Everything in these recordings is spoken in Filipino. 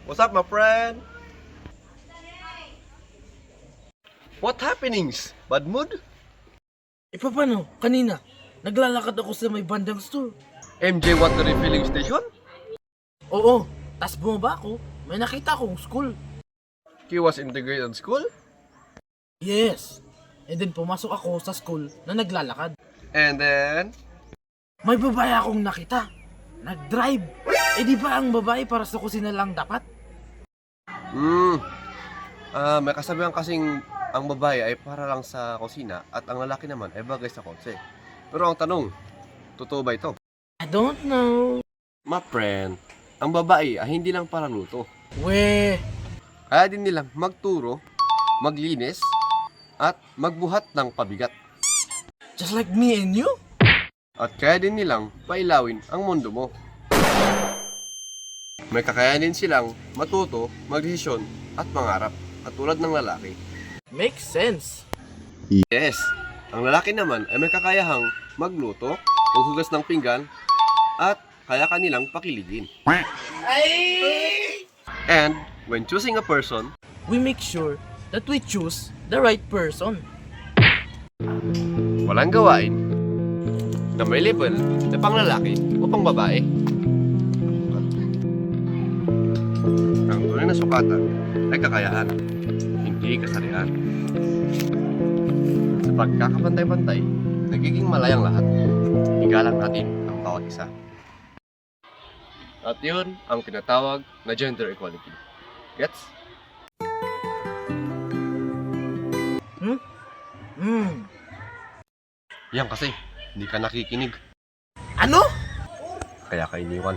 What's up, my friend? What happenings? Bad mood? Paano? Kanina, naglalakad ako sa may bandang store. MJ Water Refilling Station? Oo, tas bumaba ako, may nakita akong school. Kiwas Integrated School? Yes. And then pumasok ako sa school na naglalakad. And then... May babae akong nakita. Nag-drive. Di ba ang babae para sa kusina lang dapat? May kasabihan kasing ang babae ay para lang sa kusina at ang lalaki naman ay bagay sa kotse. Pero ang tanong, totoo ba ito? I don't know. My friend, ang babae ay hindi lang para luto. Weh. Kaya din nilang magturo, maglinis, at magbuhat ng pabigat. Just like me and you? At kaya din nilang pailawin ang mundo mo. May kakayanin silang matuto, magdesisyon, at mangarap, at tulad ng lalaki. Makes sense. Yes, ang lalaki naman ay may kakayahang magluto, maghugas ng pinggan, at kaya kanilang pakiligin. And when choosing a person, We make sure that we choose the right person. walang gawain na may label na pang lalaki o pang babae. Ang tunay na sukatan ay kakayahan, hindi kasarian. Sa pagkakapantay-pantay, nagiging malayang lahat. Igalang natin ang bawat isa. At yun ang tinatawag na gender equality. Gets? Yan kasi, hindi ka nakikinig. Ano? Kaya ka iniwan.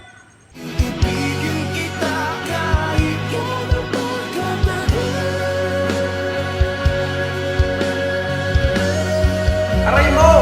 Aray mo!